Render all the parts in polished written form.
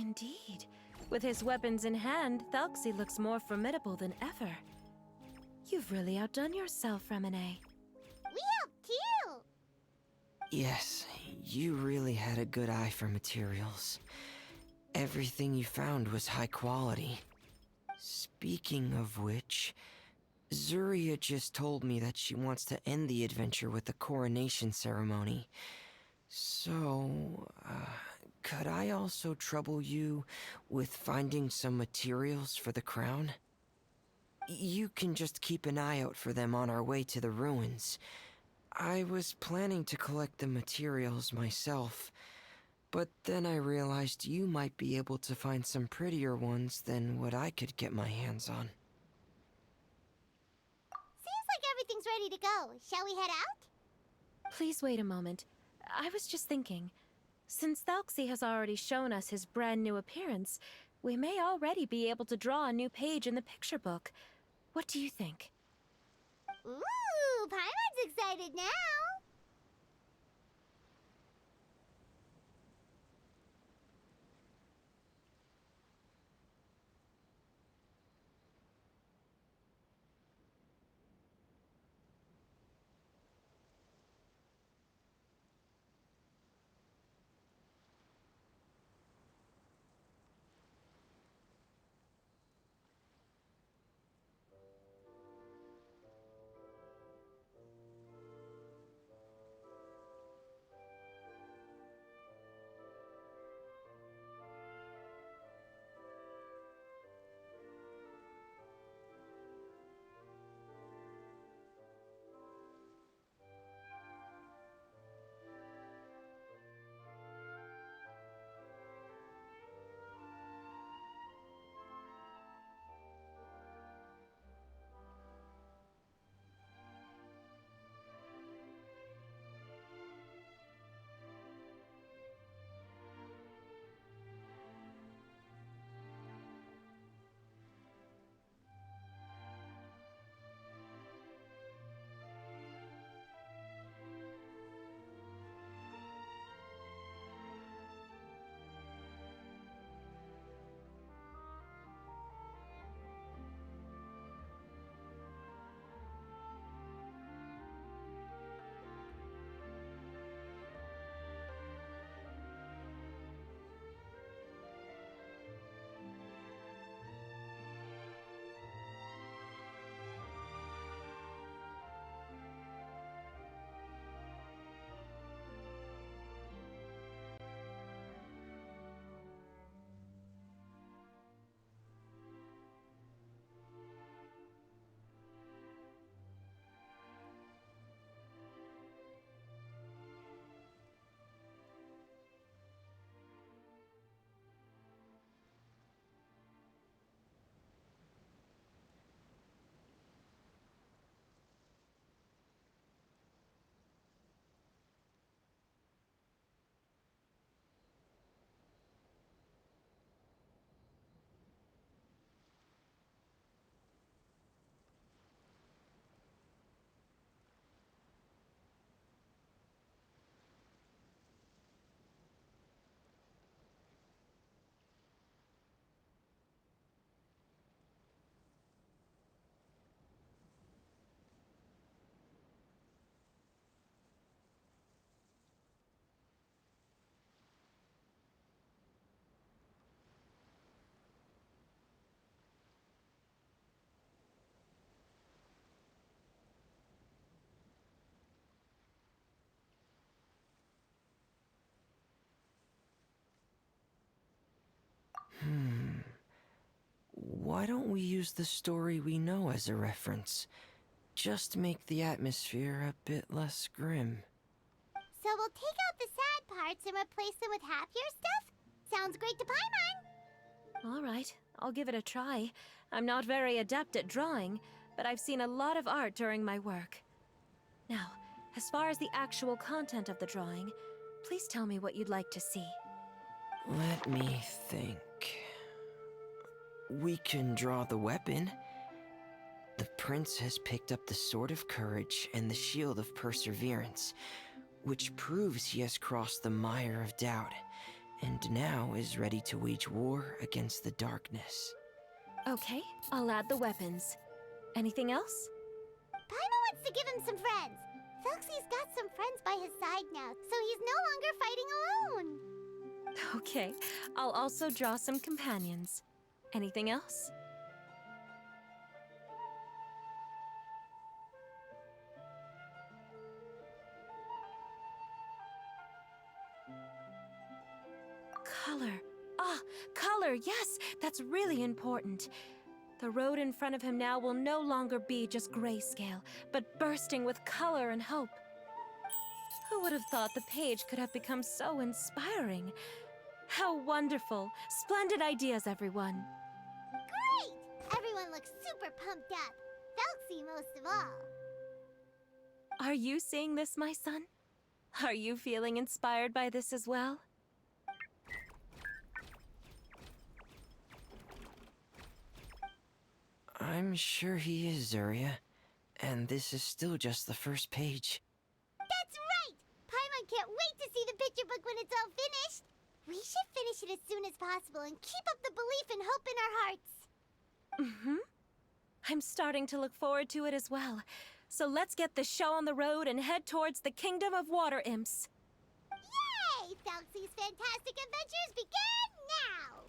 Indeed. With his weapons in hand, Thelxie looks more formidable than ever. You've really outdone yourself, Remine. We helped too! Yes, you really had a good eye for materials. Everything you found was high quality. Speaking of which, Zuria just told me that she wants to end the adventure with the coronation ceremony. So, could I also trouble you with finding some materials for the crown? You can just keep an eye out for them on our way to the ruins. I was planning to collect the materials myself, but then I realized you might be able to find some prettier ones than what I could get my hands on. Seems like everything's ready to go. Shall we head out? Please wait a moment. I was just thinking. Since Thelxie has already shown us his brand new appearance, we may already be able to draw a new page in the picture book. What do you think? Ooh, Paimon's excited now! Why don't we use the story we know as a reference? Just make the atmosphere a bit less grim. So we'll take out the sad parts and replace them with happier stuff? Sounds great to Paimon! All right, I'll give it a try. I'm not very adept at drawing, but I've seen a lot of art during my work. Now, as far as the actual content of the drawing, please tell me what you'd like to see. Let me think. We can draw the weapon. The prince has picked up the Sword of Courage and the Shield of Perseverance, which proves he has crossed the mire of doubt and now is ready to wage war against the darkness. Okay, I'll add the weapons. Anything else? Paimon wants to give him some friends. Thelxie's got some friends by his side now, so he's no longer fighting alone. Okay, I'll also draw some companions. Anything else? Color. Ah, color, yes! That's really important. The road in front of him now will no longer be just grayscale, but bursting with color and hope. Who would have thought the page could have become so inspiring? How wonderful! Splendid ideas, everyone. Great! Everyone looks super pumped up. Thelxie most of all. Are you seeing this, my son? Are you feeling inspired by this as well? I'm sure he is, Zarya. And this is still just the first page. That's right! Paimon can't wait to see the picture book when it's all finished. We should finish it as soon as possible and keep up the belief and hope in our hearts. Mm-hmm. I'm starting to look forward to it as well. So let's get the show on the road and head towards the Kingdom of Water Imps. Yay! Thelxie's fantastic adventures begin now!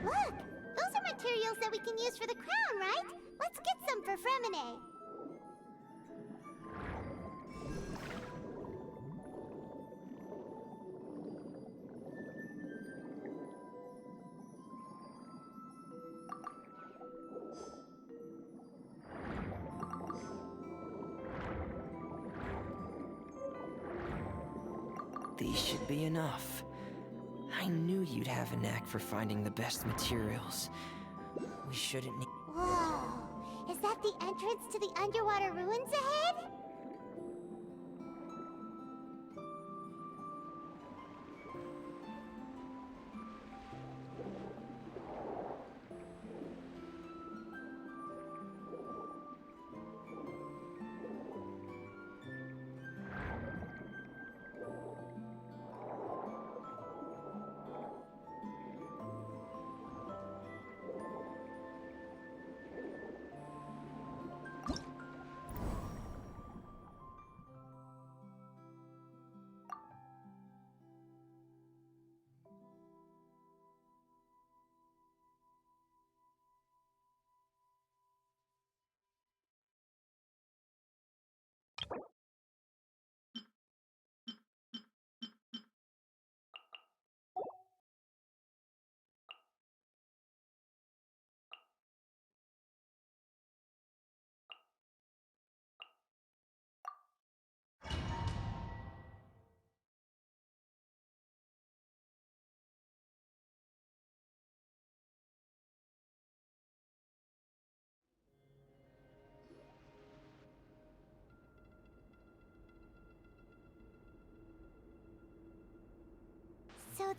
Look! Those are materials that we can use for the crown, right? Let's get some for Fremine. These should be enough. I knew you'd have a knack for finding the best materials. We shouldn't need... Whoa! Is that the entrance to the underwater ruins ahead?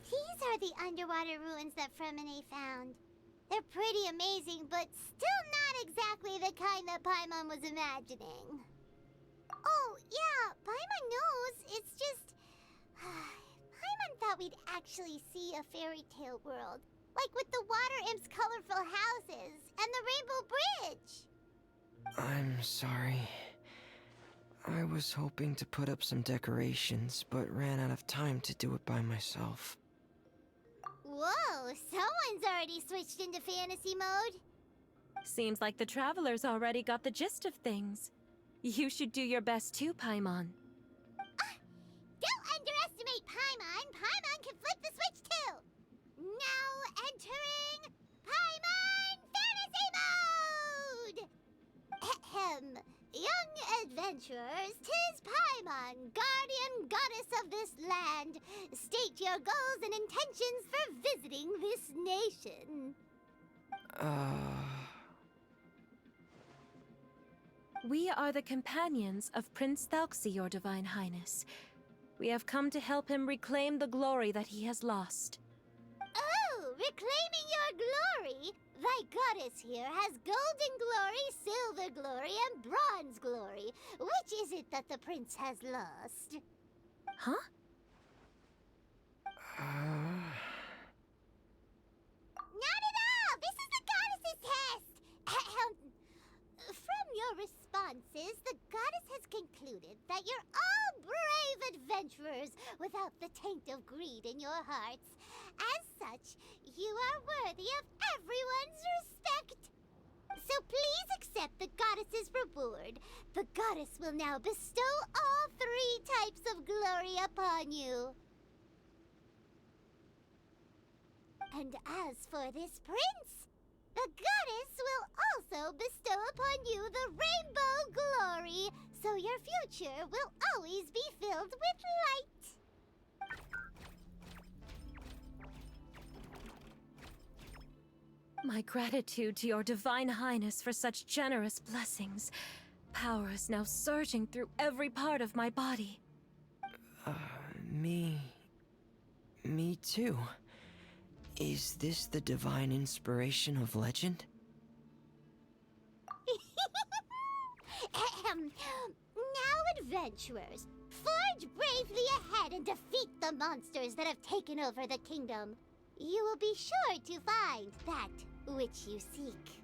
these are the underwater ruins that Fremine found. They're pretty amazing, but still not exactly the kind that Paimon was imagining. Oh, yeah, Paimon knows. It's just... Paimon thought we'd actually see a fairy tale world. Like with the water imps' colorful houses and the Rainbow Bridge. I'm sorry. I was hoping to put up some decorations, but ran out of time to do it by myself. Whoa, someone's already switched into fantasy mode. Seems like the travelers already got the gist of things. You should do your best too, Paimon. Don't underestimate Paimon. Paimon can flip the switch too. Now entering Paimon Fantasy Mode! Ahem. Young adventurers, 'tis Paimon, guardian goddess of this land. State your goals and intentions for visiting this nation. We are the companions of Prince Thelxie, your Divine Highness. We have come to help him reclaim the glory that he has lost. Oh, reclaiming your glory? Thy goddess here has golden glory, silver glory, and bronze glory. Which is it that the prince has lost? Huh? Not at all! This is the goddess's test! From your responses, the goddess has concluded that you're all brave adventurers without the taint of greed in your hearts. As such, you are worthy of everyone's respect. So please accept the goddess's reward. The goddess will now bestow all 3 types of glory upon you. And as for this prince, the goddess will also bestow upon you the rainbow glory, so your future will always be filled with light. My gratitude to your Divine Highness for such generous blessings. Power is now surging through every part of my body. Me too. Is this the divine inspiration of legend? Now, adventurers, forge bravely ahead and defeat the monsters that have taken over the kingdom. You will be sure to find that which you seek.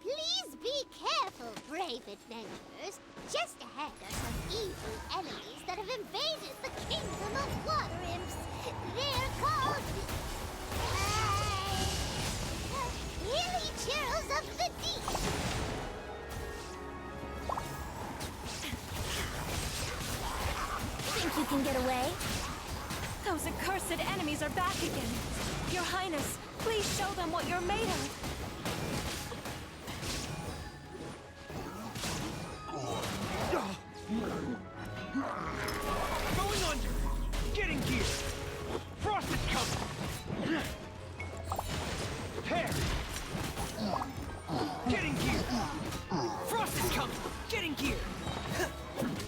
Please be careful, brave adventurers. Just ahead are some evil enemies that have invaded the kingdom of water imps. They're called Hilly Churls of the Deep. Think you can get away? Those accursed enemies are back again. Your Highness, please show them what you're made of. Going under! Getting gear! Frost is coming! Prepare! Getting gear! Frost is coming! Getting gear!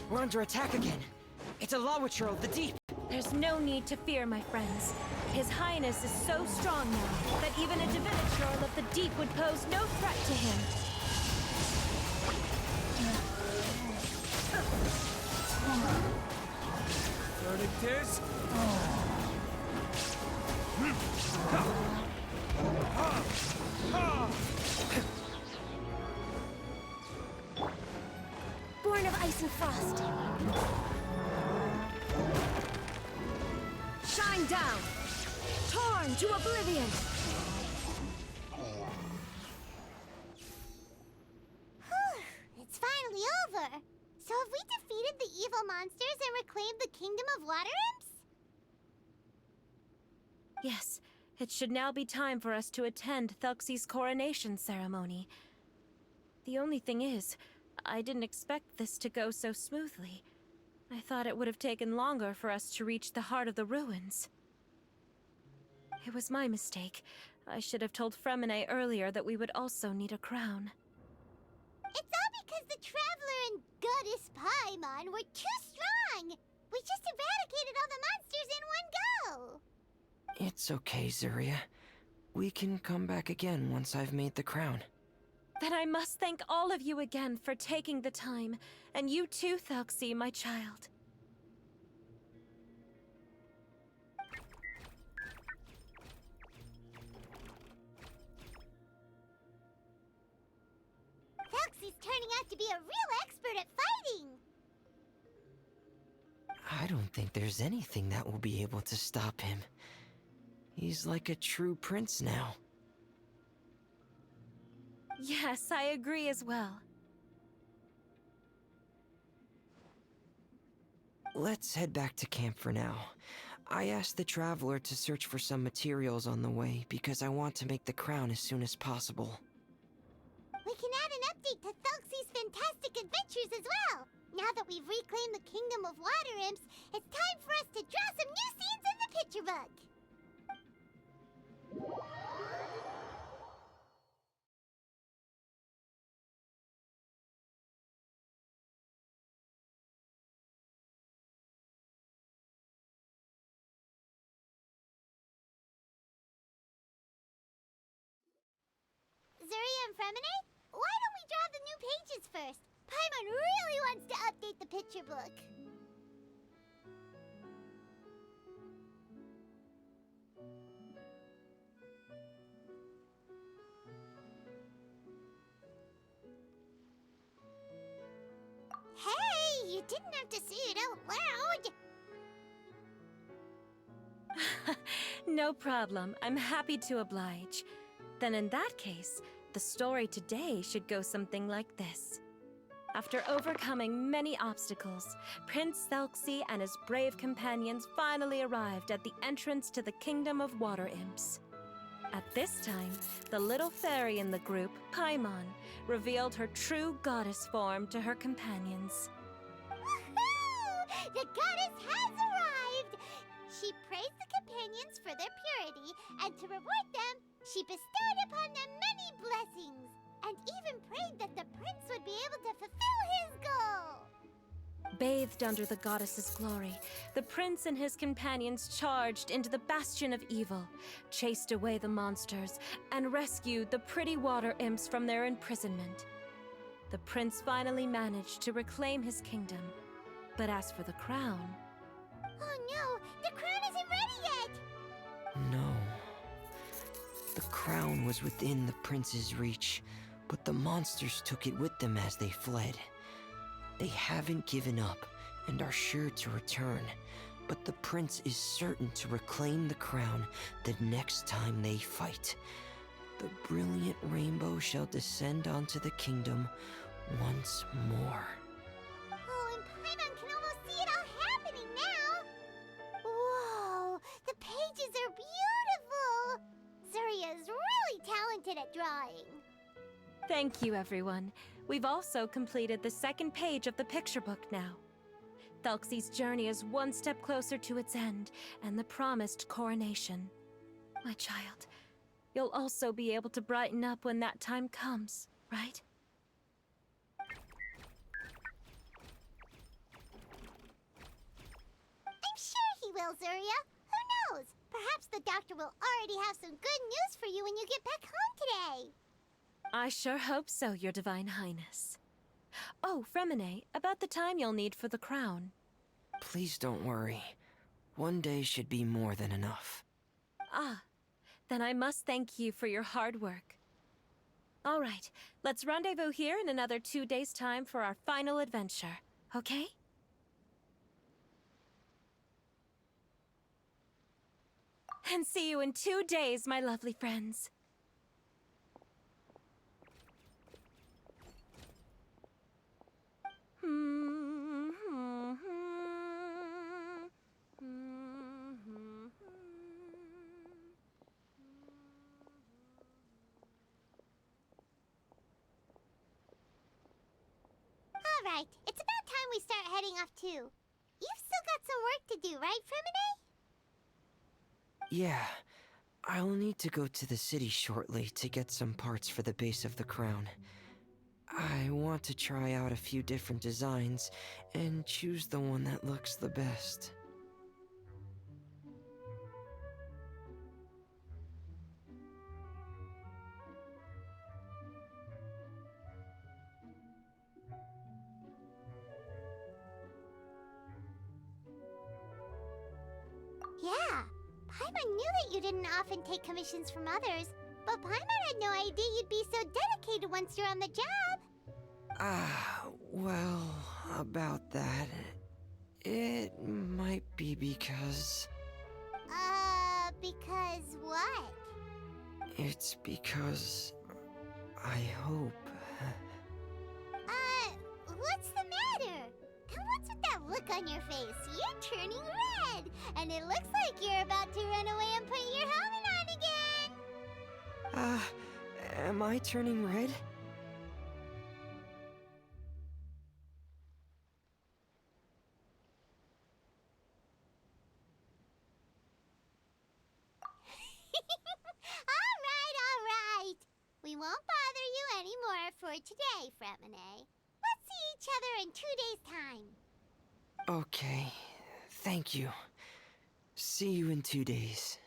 We're under attack again. It's a Lawitcher of the deep. There's no need to fear, my friends. His Highness is so strong now that even a Diviniture of the deep would pose no threat to him. Verdict is... Born of ice and frost. Shine down! Torn to oblivion! It's finally over. So have we defeated the evil monsters and reclaimed the kingdom of water imps? Yes, it should now be time for us to attend Thelxie's coronation ceremony. The only thing is, I didn't expect this to go so smoothly. I thought it would have taken longer for us to reach the heart of the ruins. It was my mistake. I should have told Fremine earlier that we would also need a crown. It's all because because the Traveler and Goddess Paimon were too strong! We just eradicated all the monsters in one go! It's okay, Zuria. We can come back again once I've made the crown. Then I must thank all of you again for taking the time, and you too, Thelxie, my child. Thelxie's turning out to be a real expert at fighting! I don't think there's anything that will be able to stop him. He's like a true prince now. Yes, I agree as well. Let's head back to camp for now. I asked the Traveler to search for some materials on the way because I want to make the crown as soon as possible. We can add an update to Thelxie's fantastic adventures as well! Now that we've reclaimed the Kingdom of Water Imps, it's time for us to draw some new scenes in the picture book! Zuria and Fremine, why don't we draw the new pages first? Paimon really wants to update the picture book. Hey, you didn't have to say it out loud. No problem. I'm happy to oblige. Then in that case, the story today should go something like this. After overcoming many obstacles, Prince Thelxie and his brave companions finally arrived at the entrance to the Kingdom of Water Imps. At this time, the little fairy in the group, Paimon, revealed her true goddess form to her companions. Woohoo! The goddess has arrived! She praised the companions for their purity, and to reward them, she bestowed upon them many blessings, and even prayed that the prince would be able to fulfill his goal. Bathed under the goddess's glory, the prince and his companions charged into the bastion of evil, chased away the monsters, and rescued the pretty water imps from their imprisonment. The prince finally managed to reclaim his kingdom. But as for the crown... Oh no, the crown isn't ready yet! No. The crown was within the prince's reach, but the monsters took it with them as they fled. They haven't given up and are sure to return, but the prince is certain to reclaim the crown the next time they fight. The brilliant rainbow shall descend onto the kingdom once more. Oh, and Paimon can almost see it all happening now! Whoa, the pages are beautiful! Zuria is really talented at drawing. Thank you, everyone. We've also completed the second page of the picture book now. Thelxie's journey is one step closer to its end and the promised coronation. My child, you'll also be able to brighten up when that time comes, right? I'm sure he will, Zuria. Who knows? Perhaps the doctor will already have some good news for you when you get back home today. I sure hope so, Your Divine Highness. Oh, Fremine, about the time you'll need for the crown. Please don't worry. One day should be more than enough. Ah, then I must thank you for your hard work. All right, let's rendezvous here in another 2 days' time for our final adventure, okay? And see you in 2 days, my lovely friends. Alright, it's about time we start heading off too. You've still got some work to do, right, Fremine? Yeah, I'll need to go to the city shortly to get some parts for the base of the crown. I want to try out a few different designs and choose the one that looks the best. Yeah, Paimon knew that you didn't often take commissions from others, but Paimon had no idea you'd be so dedicated once you're on the job. Well, about that, it might be because... Because what? It's because I hope... What's the matter? And what's with that look on your face? You're turning red, and it looks like you're about to run away and put your helmet on again. Am I turning red? All right. We won't bother you anymore for today, Fremine. Let's see each other in 2 days' time. Okay, thank you. See you in 2 days.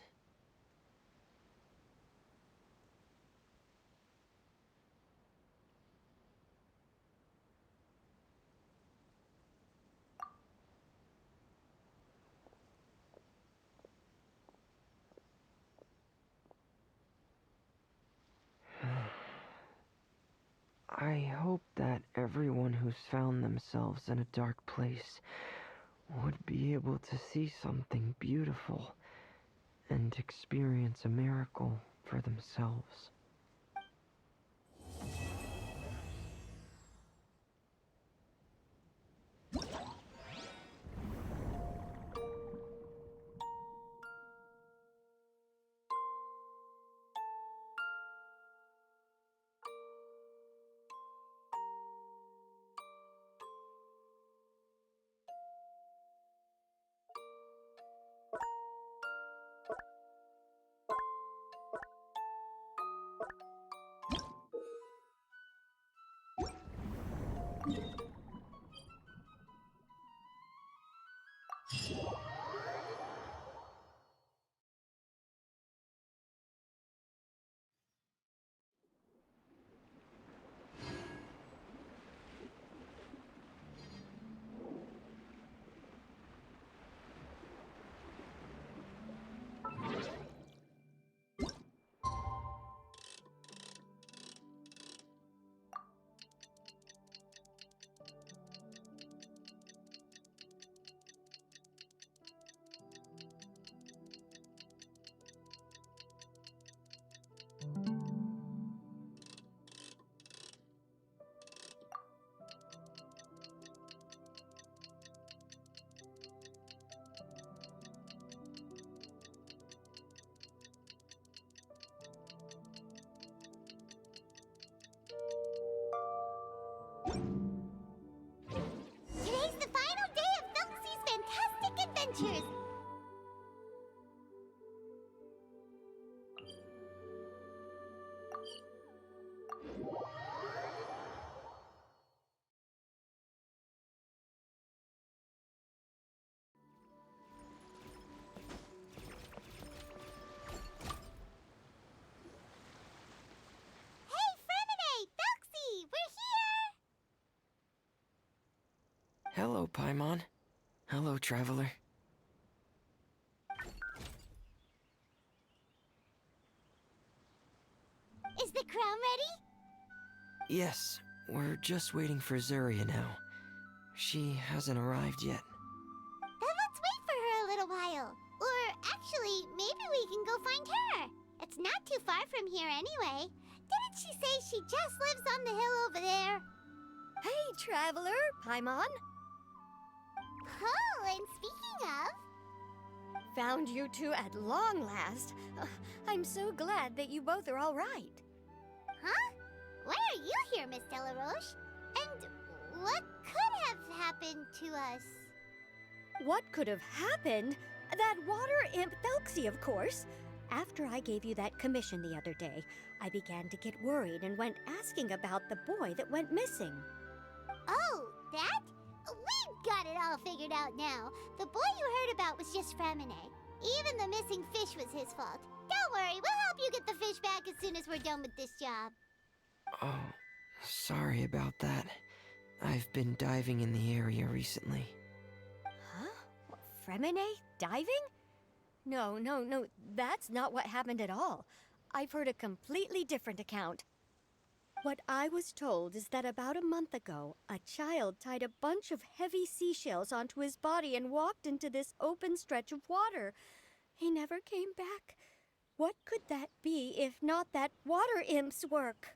I hope that everyone who's found themselves in a dark place would be able to see something beautiful and experience a miracle for themselves. Today's the final day of Thelxie's fantastic adventures. Hey, Fremine! Thelxie! We're here! Hello, Paimon. Hello, traveler. Is the crown ready? Yes, we're just waiting for Zuria now. She hasn't arrived yet. Then let's wait for her a little while. Or actually, maybe we can go find her. It's not too far from here anyway. Didn't she say she just lives on the hill over there? Hey, traveler, Paimon. Oh, and speaking of... Found you two at long last. I'm so glad that you both are all right. Huh? Why are you here, Miss Delaroche? And what could have happened to us? What could have happened? That water imp Thelxie, of course. After I gave you that commission the other day, I began to get worried and went asking about the boy that went missing. Oh, that? We've got it all figured out now. The boy you heard about was just Fremine. Even the missing fish was his fault. Don't worry, we'll help you get the fish back as soon as we're done with this job. Oh, sorry about that. I've been diving in the area recently. Huh? What, Fremine? Diving? No, that's not what happened at all. I've heard a completely different account. What I was told is that about a month ago, a child tied a bunch of heavy seashells onto his body and walked into this open stretch of water. He never came back. What could that be if not that water imp's work?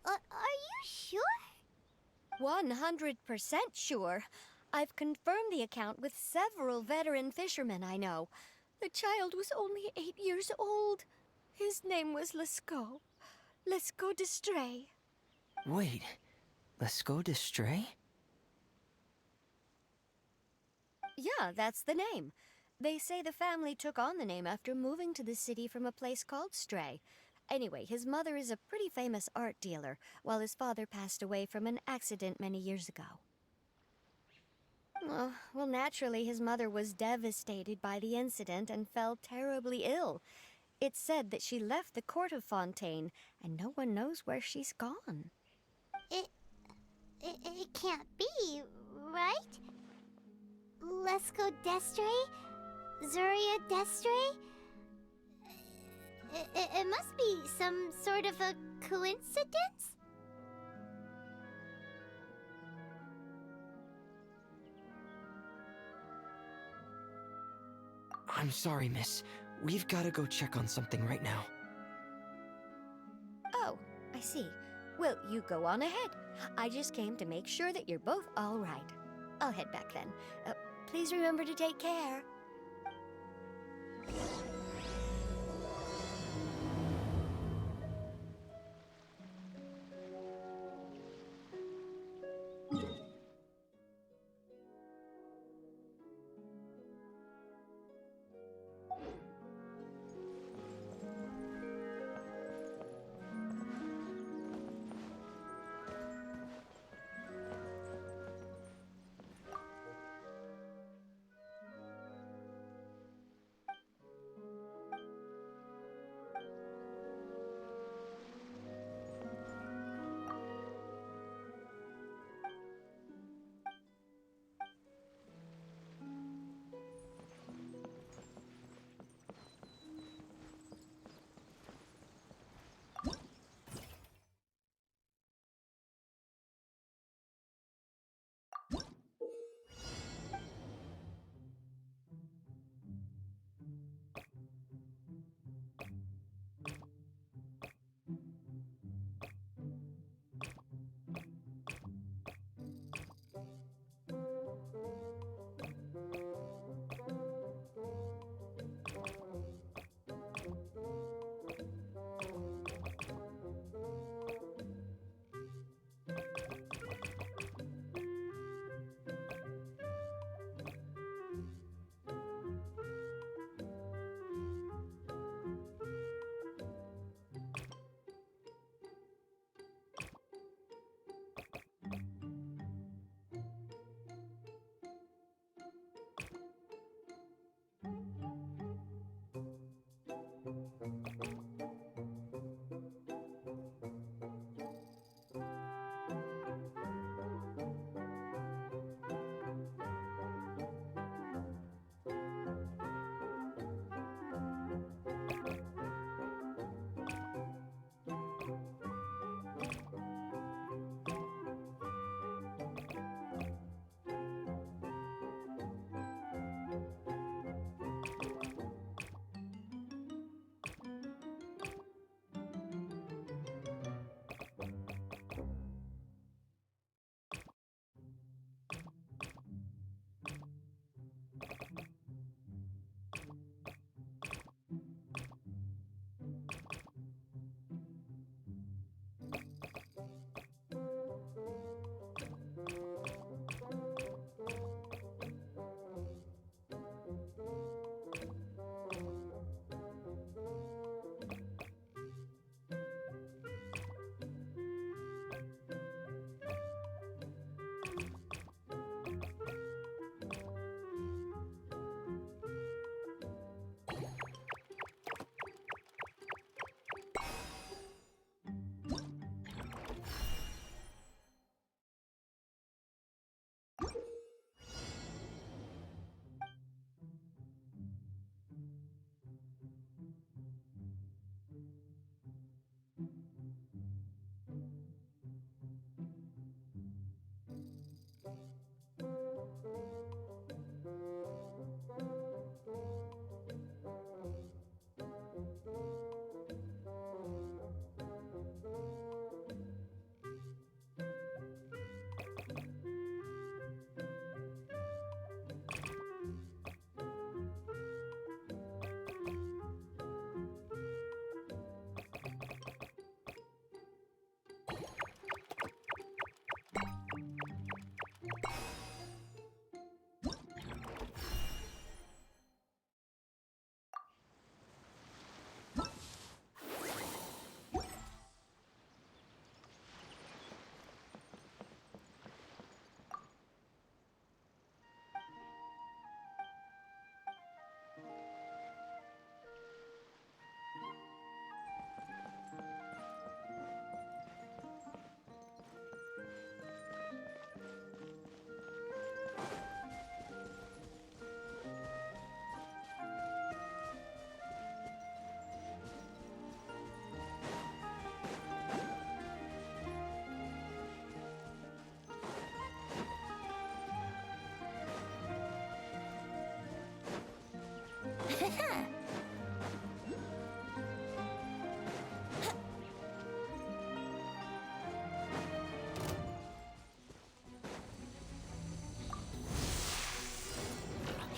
Are you sure? 100% sure. I've confirmed the account with several veteran fishermen I know. The child was only 8 years old. His name was Lescaut. Lescaut d'Estray. Wait, Lescaut d'Estray? Yeah, that's the name. They say the family took on the name after moving to the city from a place called Stray. Anyway, his mother is a pretty famous art dealer, while his father passed away from an accident many years ago. Well, naturally, his mother was devastated by the incident and fell terribly ill. It's said that she left the court of Fontaine, and no one knows where she's gone. It can't be, right? Lescaut d'Estray? Zuria d'Estray? It must be some sort of a coincidence? I'm sorry, miss. We've got to go check on something right now. Oh, I see. Well, you go on ahead. I just came to make sure that you're both all right. I'll head back then. Please remember to take care.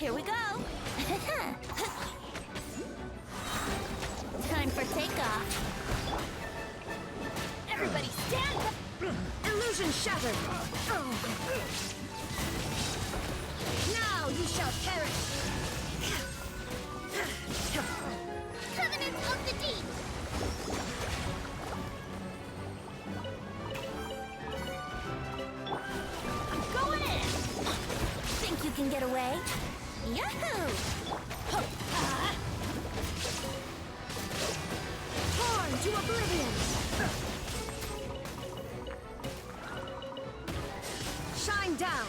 Here we go. Time for takeoff. Everybody stand up. Illusion shattered! Now you shall perish! Covenant of the Deep. I'm going in. Think you can get away? Yahoo! Torn to oblivion! Shine down!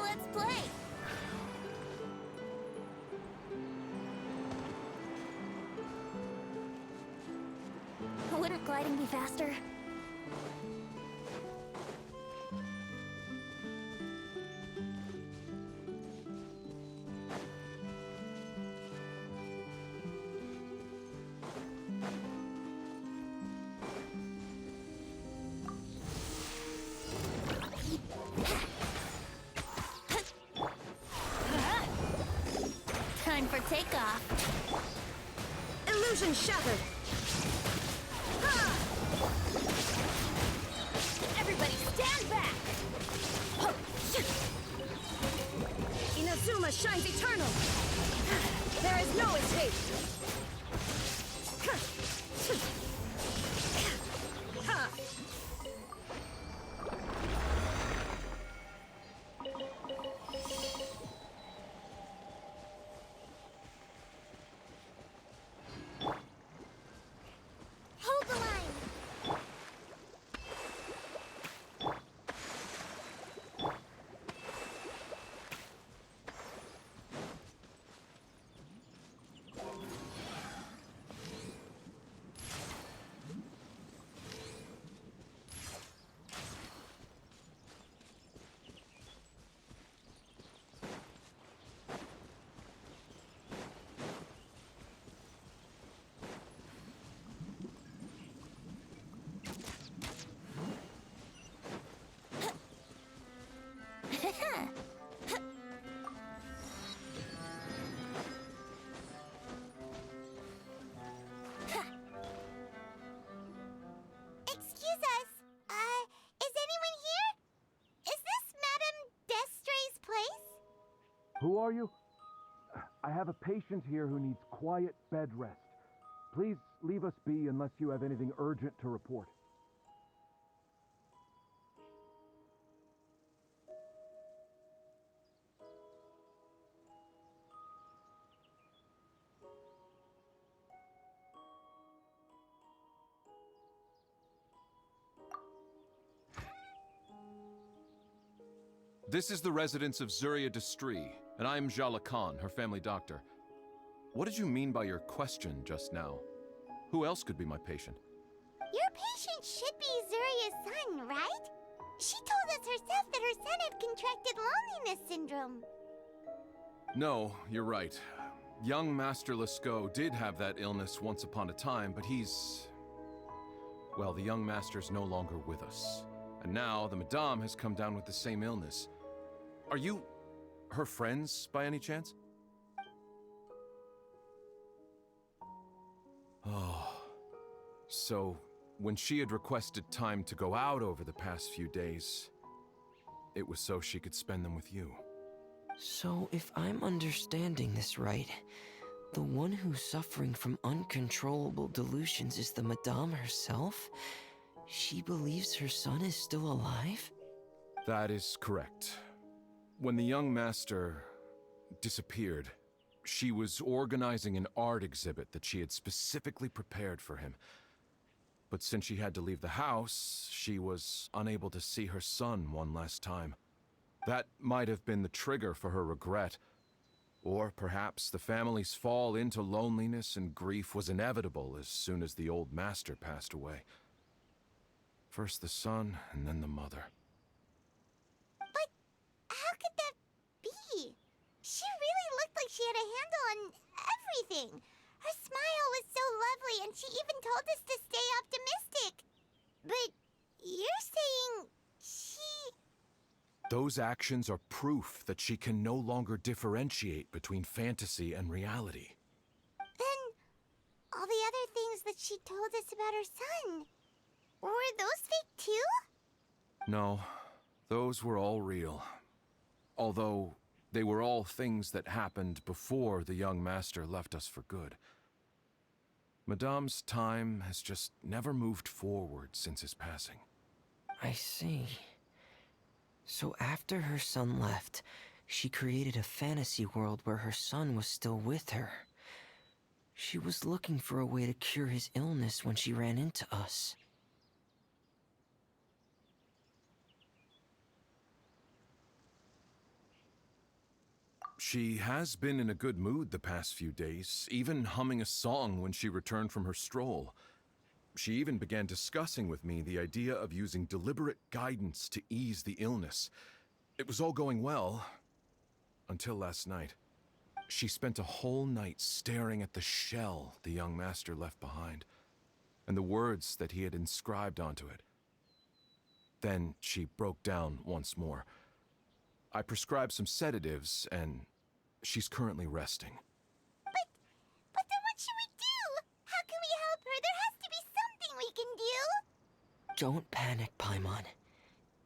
Let's play. Wouldn't gliding be faster? Time for takeoff. Illusion shattered! Everybody stand back! Inazuma shines eternal! There is no escape! Hold the line! Excuse us. Is anyone here? Is this Madame Destray's place? Who are you? I have a patient here who needs quiet bed rest. Please leave us be unless you have anything urgent to report. This is the residence of Zuria Destri, and I am Jala Khan, her family doctor. What did you mean by your question just now? Who else could be my patient? Your patient should be Zuria's son, right? She told us herself that her son had contracted loneliness syndrome. No, you're right. Young Master Lescaut did have that illness once upon a time, but he's... Well, the young master's no longer with us. And now the Madame has come down with the same illness. Are you her friends by any chance? Oh. So, when she had requested time to go out over the past few days, it was so she could spend them with you. So, if I'm understanding this right, the one who's suffering from uncontrollable delusions is the Madame herself? She believes her son is still alive? That is correct. When the young master disappeared, she was organizing an art exhibit that she had specifically prepared for him. But since she had to leave the house, she was unable to see her son one last time. That might have been the trigger for her regret. Or perhaps the family's fall into loneliness and grief was inevitable as soon as the old master passed away. First the son, and then the mother. But how could that be? She really looked like she had a handle on everything. Her smile was so lovely, and she even told us to stay optimistic. But you're saying she... Those actions are proof that she can no longer differentiate between fantasy and reality. Then all the other things that she told us about her son, were those fake too? No, those were all real. Although they were all things that happened before the young master left us for good. Madame's time has just never moved forward since his passing. I see. So after her son left, she created a fantasy world where her son was still with her. She was looking for a way to cure his illness when she ran into us. She has been in a good mood the past few days, even humming a song when she returned from her stroll. She even began discussing with me the idea of using deliberate guidance to ease the illness. It was all going well, until last night. She spent a whole night staring at the shell the young master left behind, and the words that he had inscribed onto it. Then she broke down once more. I prescribed some sedatives, and she's currently resting. But then what should we do? How can we help her? There has to be something we can do. Don't panic, Paimon.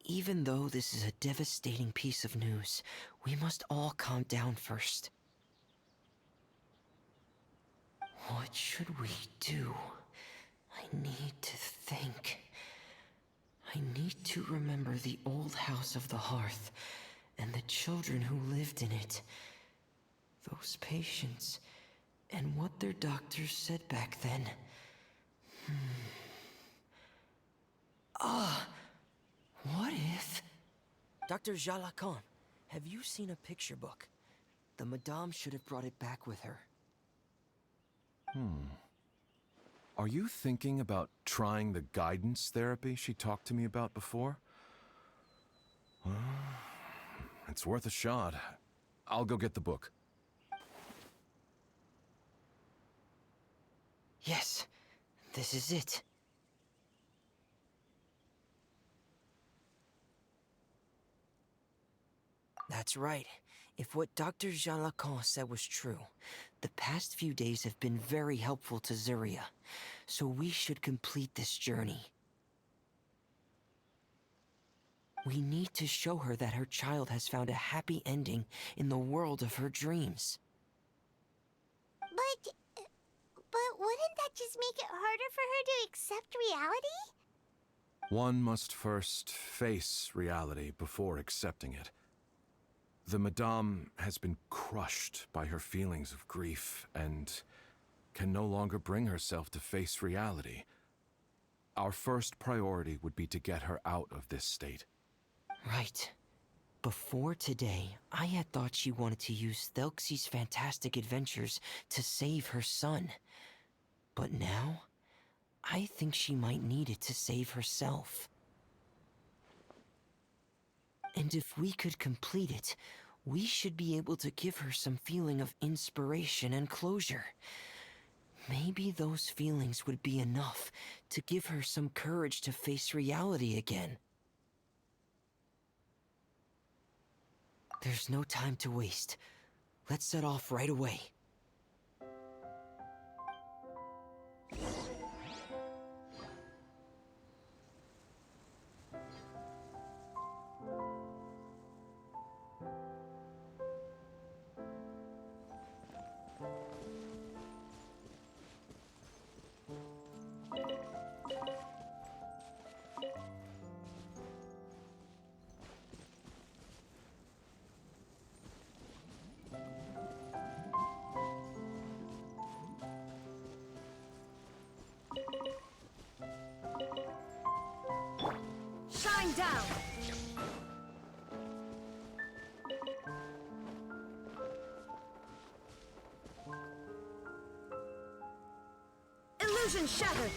Even though this is a devastating piece of news, we must all calm down first. What should we do? I need to think. I need to remember the old house of the hearth, and the children who lived in it. Those patients, and what their doctors said back then. What if... Dr. Jalacan, have you seen a picture book? The Madame should have brought it back with her. Are you thinking about trying the guidance therapy she talked to me about before? It's worth a shot. I'll go get the book. Yes, this is it. That's right. If what Dr. Jalacan said was true, the past few days have been very helpful to Zuria, so we should complete this journey. We need to show her that her child has found a happy ending in the world of her dreams. But wouldn't that just make it harder for her to accept reality? One must first face reality before accepting it. The Madame has been crushed by her feelings of grief and can no longer bring herself to face reality. Our first priority would be to get her out of this state. Right. Before today, I had thought she wanted to use Thelxie's fantastic adventures to save her son. But now, I think she might need it to save herself. And if we could complete it, we should be able to give her some feeling of inspiration and closure. Maybe those feelings would be enough to give her some courage to face reality again. There's no time to waste. Let's set off right away. Shine down! Illusion shattered!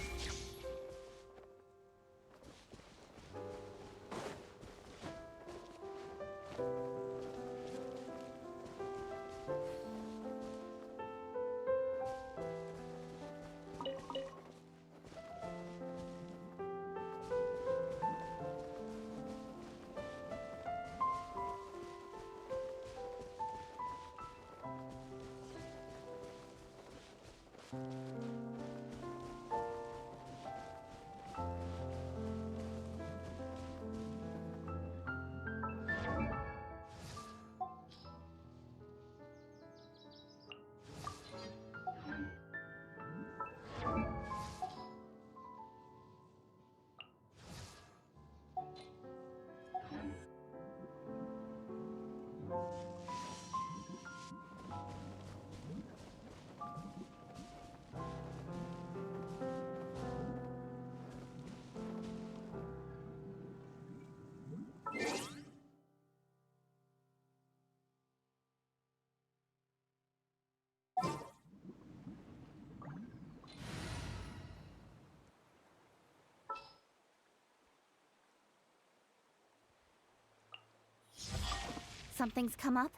Something's come up?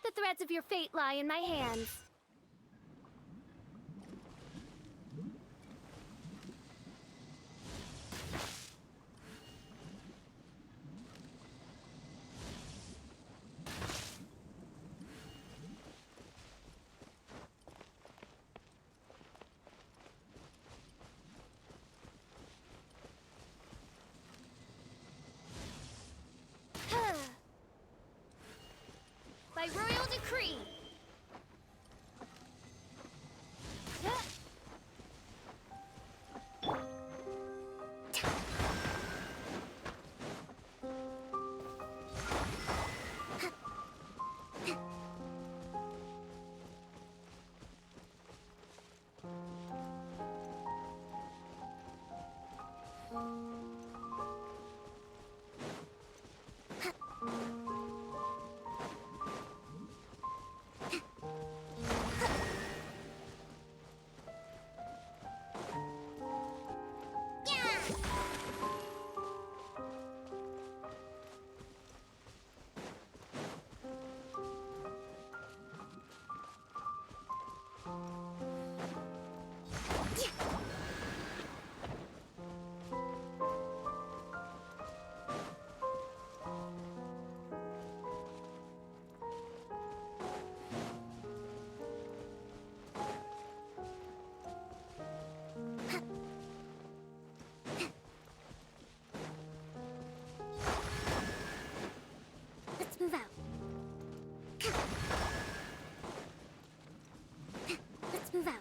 The threads of your fate lie in my hands. By royal decree. Let's move out. Let's move out.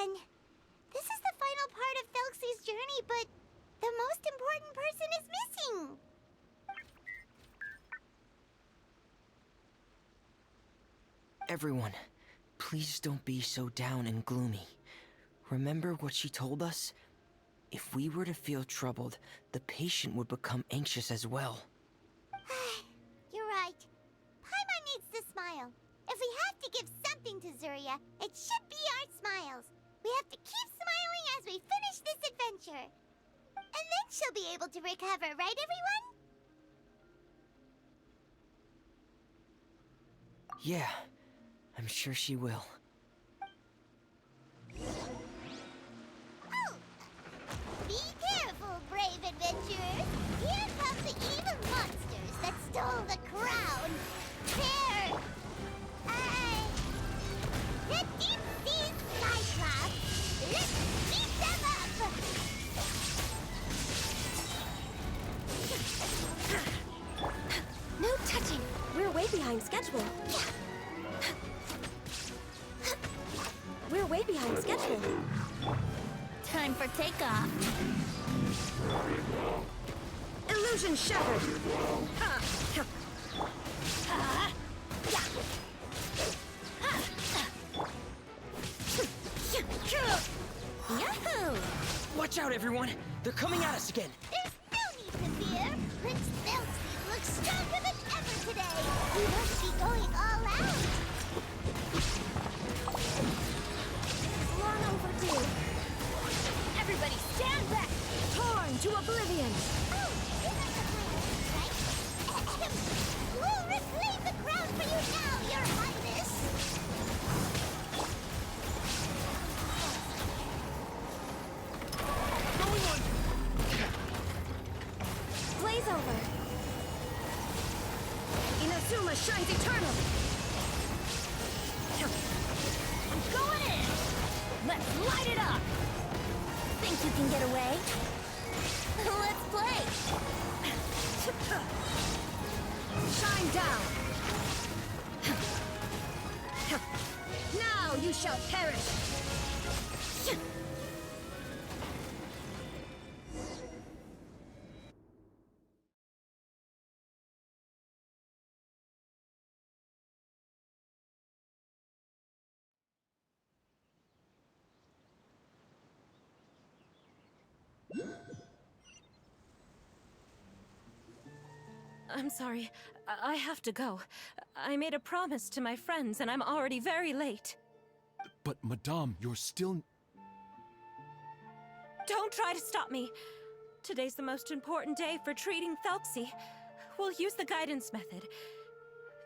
again. This is the final part of Thelxie's journey, but the most important person is missing. Everyone, please don't be so down and gloomy. Remember what she told us? If we were to feel troubled, the patient would become anxious as well. You're right. Paimon needs to smile. If we have to give something to Zuria, it should be our smiles. We have to keep smiling as we finish this adventure. And then she'll be able to recover, right, everyone? Yeah, I'm sure she will. Oh! Be careful, brave adventurers! Here come the evil monsters that stole the crown! There! The deep sea Cyclops! Let's beat them up! No touching. We're way behind schedule. We're way behind schedule. Time for takeoff. Illusion shattered. Yahoo! Watch out, everyone! They're coming at us again! There's no need to fear! Prince Thelxie looks stronger than ever today! He must be going all out! Long overdue. Everybody stand back! Torn to oblivion! Oh, this is the plan, right? We'll reclaim the crown for you now, Your Highness! Blaze over! Inazuma shines eternal! I'm going in! Let's light it up! Think you can get away? Let's play! Shine down! Now you shall perish! I'm sorry. I have to go. I made a promise to my friends, and I'm already very late. But, Madame, you're still... Don't try to stop me. Today's the most important day for treating Thelxie. We'll use the guidance method.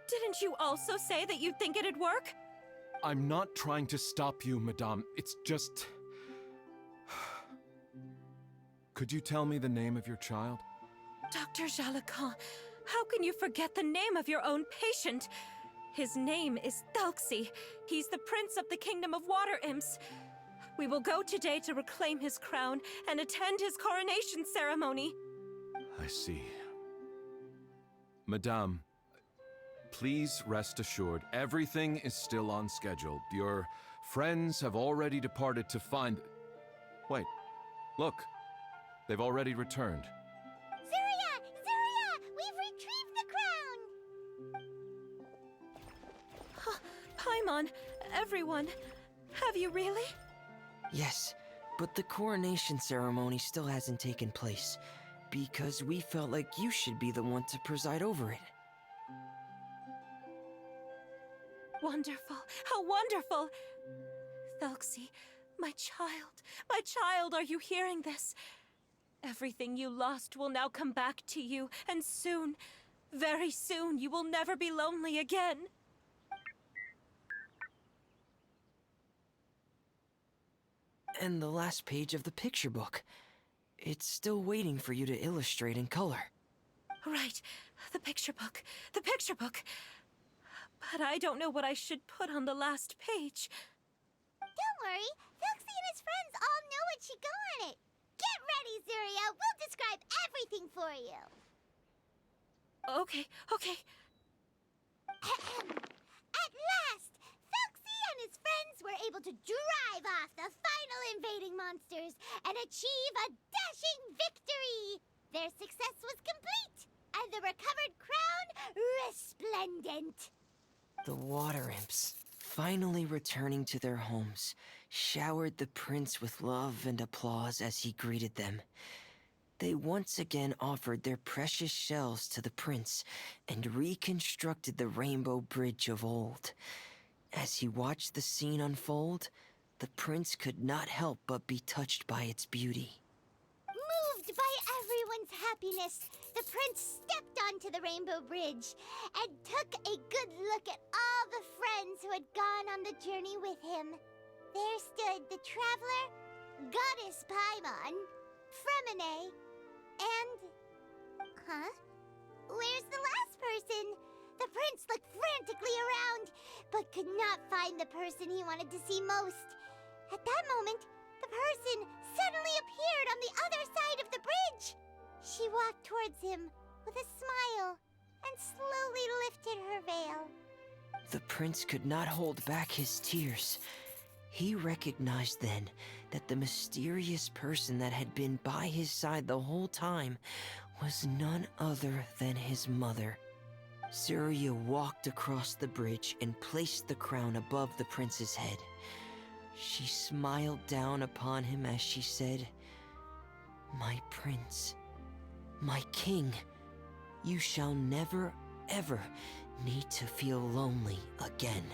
Didn't you also say that you'd think it'd work? I'm not trying to stop you, Madame. It's just... Could you tell me the name of your child? Dr. Jalacan, how can you forget the name of your own patient? His name is Thelxie. He's the prince of the kingdom of water imps. We will go today to reclaim his crown and attend his coronation ceremony. I see. Madame, please rest assured, everything is still on schedule. Your friends have already departed to find... Wait, look. They've already returned. Zuria! Zuria! We've retrieved the crown! Paimon, everyone, have you really? Yes, but the coronation ceremony still hasn't taken place, because we felt like you should be the one to preside over it. Wonderful, how wonderful! Thelxie, my child, are you hearing this? Everything you lost will now come back to you, and soon, very soon, you will never be lonely again. And the last page of the picture book. It's still waiting for you to illustrate in color. Right, the picture book. But I don't know what I should put on the last page. Don't worry, Thelxie and his friends all know what should go on it. Get ready, Zuria! We'll describe everything for you! Okay. At last! Thelxie and his friends were able able to drive off the final invading monsters and achieve a dashing victory. Their success was complete, and the recovered crown resplendent. The water imps, finally returning to their homes, showered the prince with love and applause as he greeted them. They once again offered their precious shells to the prince and reconstructed the Rainbow Bridge of old. As he watched the scene unfold, the prince could not help but be touched by its beauty. Moved by everyone's happiness, the prince stepped onto the Rainbow Bridge and took a good look at all the friends who had gone on the journey with him. There stood the traveler, Goddess Paimon, Fremine, and... Huh? Where's the last person? The prince looked frantically around, but could not find the person he wanted to see most. At that moment, the person suddenly appeared on the other side of the bridge. She walked towards him with a smile and slowly lifted her veil. The prince could not hold back his tears. He recognized then that the mysterious person that had been by his side the whole time was none other than his mother. Surya walked across the bridge and placed the crown above the prince's head. She smiled down upon him as she said, "My prince, my king, you shall never, ever need to feel lonely again."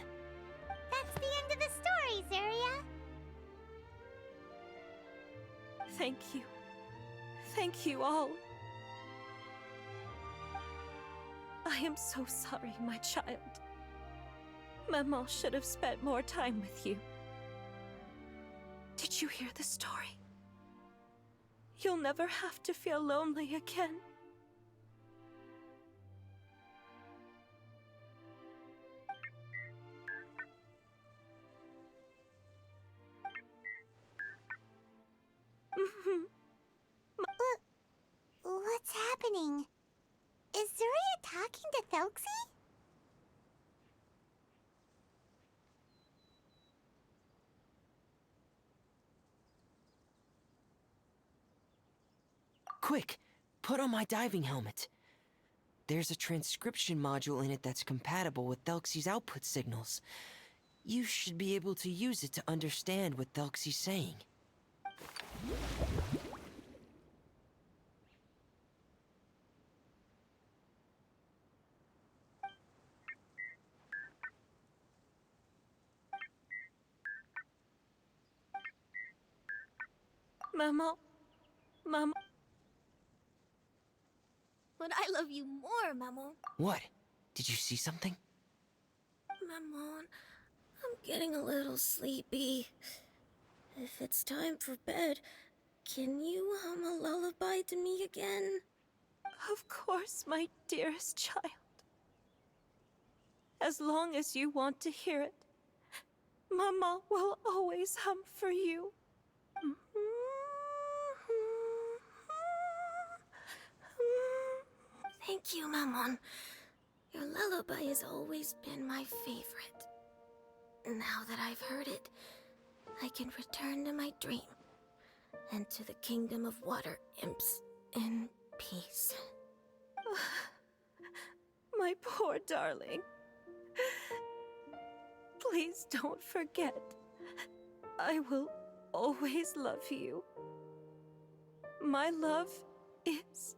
That's the end of the story, Surya. Thank you. Thank you all. I am so sorry, my child. Maman should have spent more time with you. Did you hear the story? You'll never have to feel lonely again. What's happening? Is Surya talking to Thelxie? Quick, put on my diving helmet. There's a transcription module in it that's compatible with Thelxie's output signals. You should be able to use it to understand what Thelxie's saying. Maman. But I love you more, Maman. What? Did you see something? Maman, I'm getting a little sleepy. If it's time for bed, can you hum a lullaby to me again? Of course, my dearest child. As long as you want to hear it, Mama will always hum for you. Thank you, Maman. Your lullaby has always been my favorite. Now that I've heard it, I can return to my dream and to the kingdom of water imps in peace. My poor darling. Please don't forget. I will always love you. My love is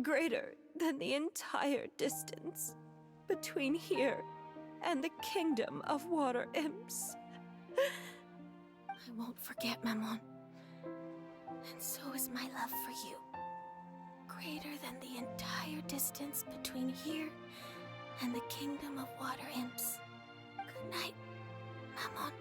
greater than the entire distance between here and the kingdom of water imps. I won't forget, Maman. And so is my love for you. Greater than the entire distance between here and the kingdom of water imps. Good night, Maman.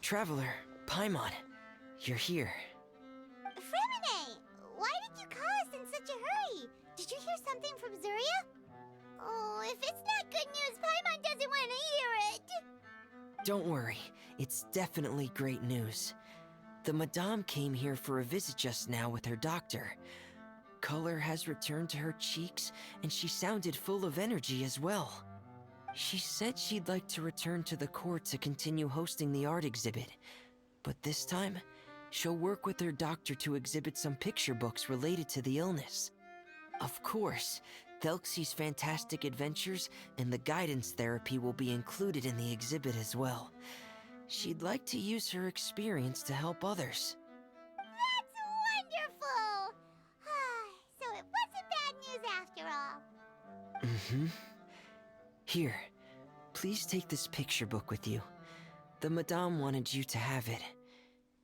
Traveler, Paimon, you're here. Fremine! Why did you call us in such a hurry? Did you hear something from Zuria? Oh, if it's not good news, Paimon doesn't want to hear it! Don't worry, it's definitely great news. The Madame came here for a visit just now with her doctor. Color has returned to her cheeks, and she sounded full of energy as well. She said she'd like to return to the court to continue hosting the art exhibit. But this time, she'll work with her doctor to exhibit some picture books related to the illness. Of course, Thelxie's fantastic adventures and the guidance therapy will be included in the exhibit as well. She'd like to use her experience to help others. That's wonderful! So it wasn't bad news after all. Mm-hmm. Here, please take this picture book with you. The Madame wanted you to have it.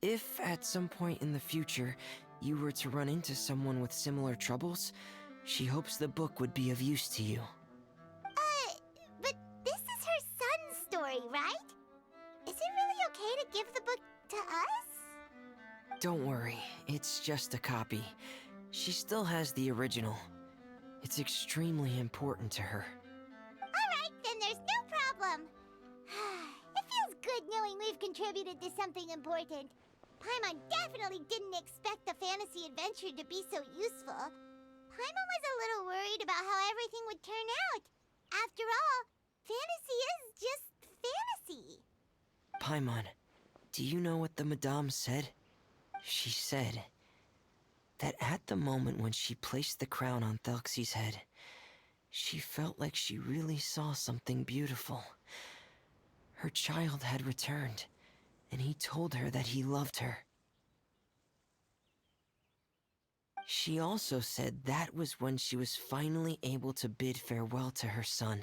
If, at some point in the future, you were to run into someone with similar troubles, she hopes the book would be of use to you. But this is her son's story, right? Is it really okay to give the book to us? Don't worry, it's just a copy. She still has the original. It's extremely important to her. Alright, then there's no problem. It feels good knowing we've contributed to something important. Paimon definitely didn't expect the fantasy adventure to be so useful. Paimon was a little worried about how everything would turn out. After all, fantasy is just fantasy. Paimon, do you know what the Madame said? She said that at the moment when she placed the crown on Thelxie's head, she felt like she really saw something beautiful. Her child had returned, and he told her that he loved her. She also said that was when she was finally able to bid farewell to her son.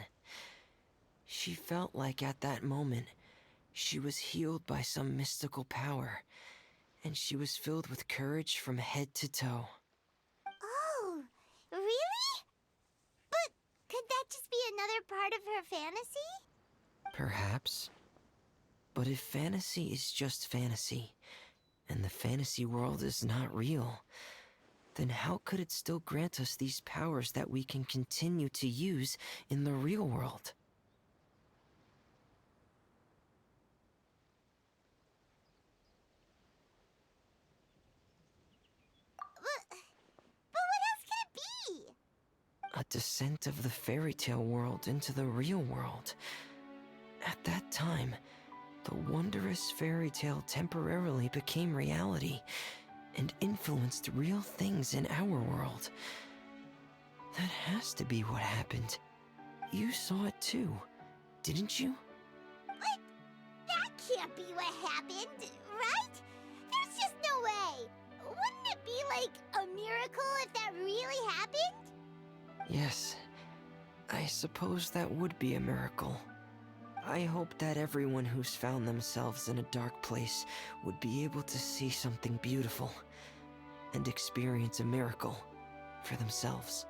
She felt like at that moment, she was healed by some mystical power, and she was filled with courage from head to toe. Oh, really? But could that just be another part of her fantasy? Perhaps. But if fantasy is just fantasy, and the fantasy world is not real, then how could it still grant us these powers that we can continue to use in the real world? But what else could it be? A descent of the fairy tale world into the real world. At that time, the wondrous fairy tale temporarily became reality and influenced real things in our world. That has to be what happened. You saw it too, didn't you? But that can't be what happened, right? There's just no way. Wouldn't it be like a miracle if that really happened? Yes, I suppose that would be a miracle. I hope that everyone who's found themselves in a dark place would be able to see something beautiful and experience a miracle for themselves.